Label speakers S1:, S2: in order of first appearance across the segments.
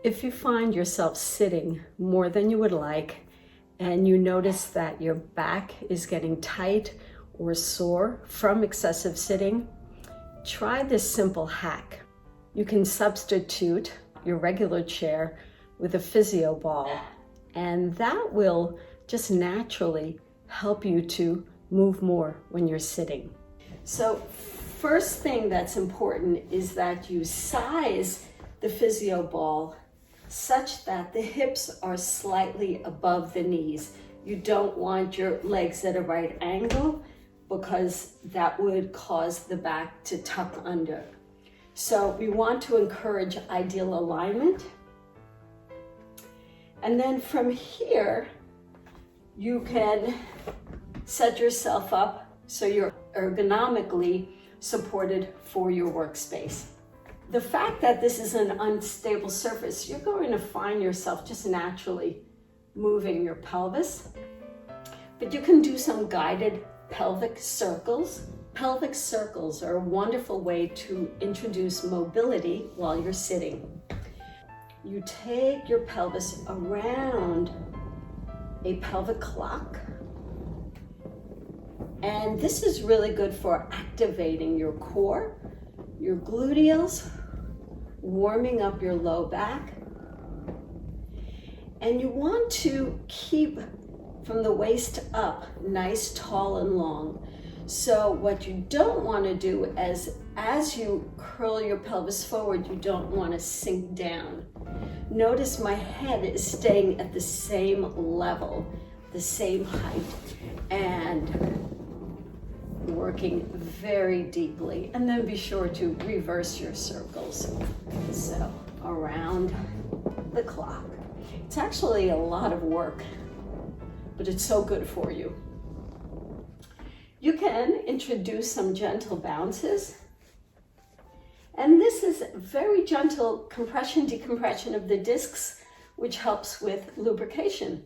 S1: If you find yourself sitting more than you would like, and you notice that your back is getting tight or sore from excessive sitting, try this simple hack. You can substitute your regular chair with a Physioball, and that will just naturally help you to move more when you're sitting. So first thing that's important is that you size the Physioball such that the hips are slightly above the knees. You don't want your legs at a right angle because that would cause the back to tuck under. So we want to encourage ideal alignment. And then from here, you can set yourself up so you're ergonomically supported for your workspace. The fact that this is an unstable surface, you're going to find yourself just naturally moving your pelvis. But you can do some guided pelvic circles. Pelvic circles are a wonderful way to introduce mobility while you're sitting. You take your pelvis around a pelvic clock. And this is really good for activating your core, your gluteals, warming up your low back. And you want to keep from the waist up nice, tall, and long. So what you don't want to do is, as you curl your pelvis forward, you don't want to sink down. Notice my head is staying at the same level, the same height, and working very deeply. And then be sure to reverse your circles. So around the clock. It's actually a lot of work, but it's so good for you. You can introduce some gentle bounces. And this is very gentle compression, decompression of the discs, which helps with lubrication.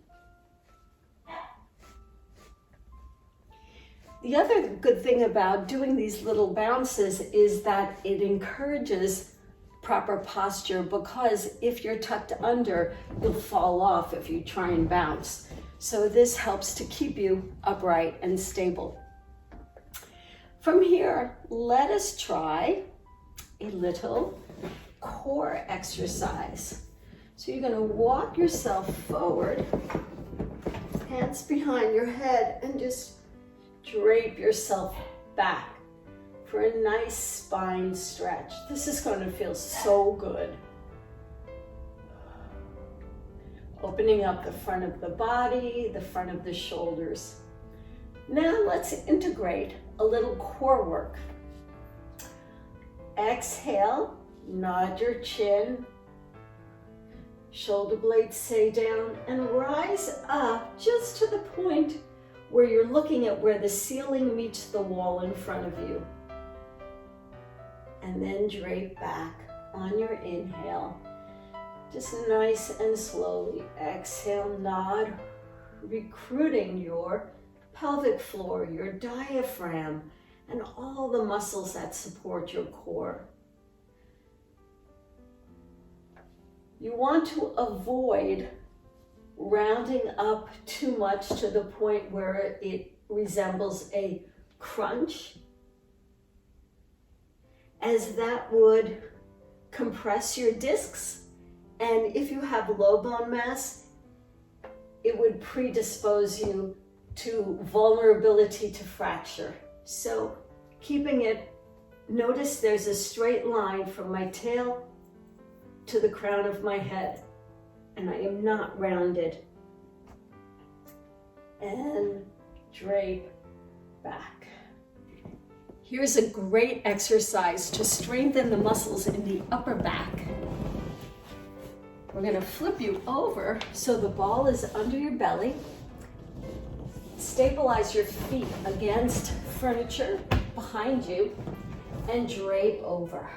S1: The other good thing about doing these little bounces is that it encourages proper posture, because if you're tucked under, you'll fall off if you try and bounce. So this helps to keep you upright and stable. From here, let us try a little core exercise. So you're going to walk yourself forward, hands behind your head, and just drape yourself back for a nice spine stretch. This is going to feel so good. Opening up the front of the body, the front of the shoulders. Now let's integrate a little core work. Exhale, nod your chin, shoulder blades stay down, and rise up just to the point where you're looking at where the ceiling meets the wall in front of you. And then drape back on your inhale. Just nice and slowly. Exhale, nod, recruiting your pelvic floor, your diaphragm, and all the muscles that support your core. You want to avoid rounding up too much to the point where it resembles a crunch, as that would compress your discs, and if you have low bone mass, it would predispose you to vulnerability to fracture. So keeping it, notice there's a straight line from my tail to the crown of my head, and I am not rounded. And drape back. Here's a great exercise to strengthen the muscles in the upper back. We're going to flip you over so the ball is under your belly. Stabilize your feet against furniture behind you and drape over.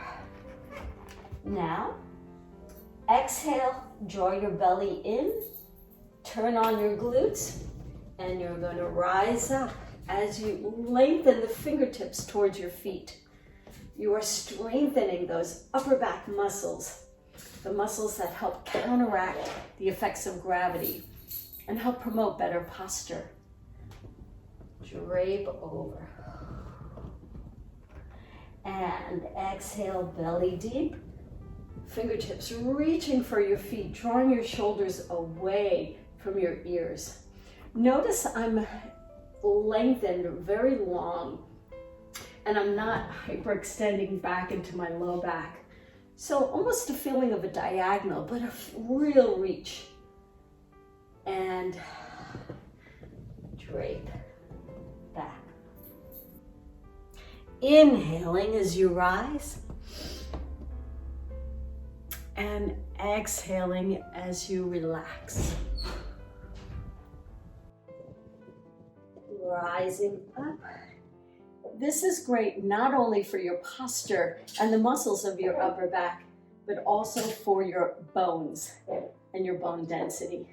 S1: Now, exhale, draw your belly in, turn on your glutes, and you're going to rise up as you lengthen the fingertips towards your feet. You are strengthening those upper back muscles. the muscles that help counteract the effects of gravity and help promote better posture. Drape over. And exhale, belly deep. Fingertips reaching for your feet, drawing your shoulders away from your ears. Notice I'm lengthened, very long, and I'm not hyperextending back into my low back. So almost a feeling of a diagonal, but a real reach. And drape back. Inhaling as you rise. And exhaling as you relax. Rising up. This is great not only for your posture and the muscles of your upper back, but also for your bones and your bone density,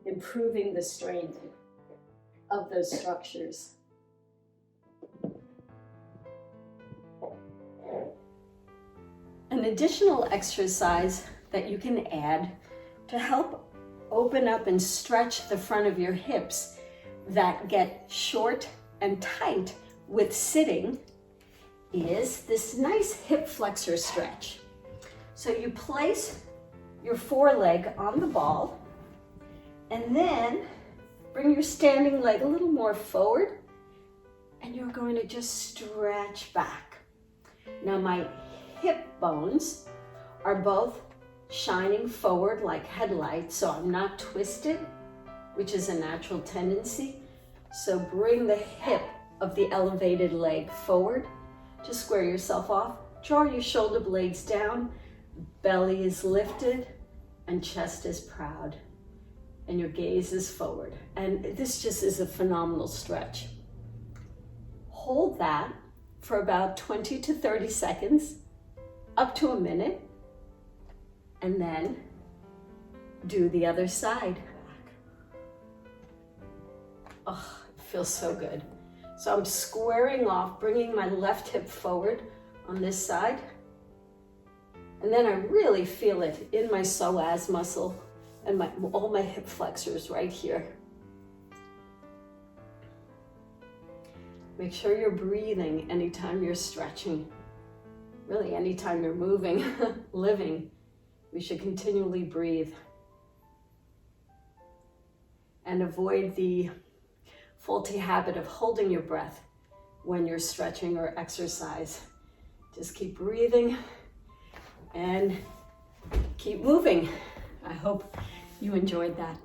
S1: improving the strength of those structures. An additional exercise that you can add to help open up and stretch the front of your hips that get short and tight with sitting is this nice hip flexor stretch. So you place your foreleg on the ball and then bring your standing leg a little more forward and you're going to just stretch back. Now my hip bones are both shining forward like headlights, so I'm not twisted, which is a natural tendency. So bring the hip of the elevated leg forward to square yourself off. Draw your shoulder blades down, belly is lifted, and chest is proud. And your gaze is forward. And this just is a phenomenal stretch. Hold that for about 20 to 30 seconds, up to a minute, and then do the other side. Oh, it feels so good. So I'm squaring off, bringing my left hip forward on this side. And then I really feel it in my psoas muscle and all my hip flexors right here. Make sure you're breathing anytime you're stretching. Really, anytime you're moving, living, we should continually breathe. And avoid the faulty habit of holding your breath when you're stretching or exercise. Just keep breathing and keep moving. I hope you enjoyed that.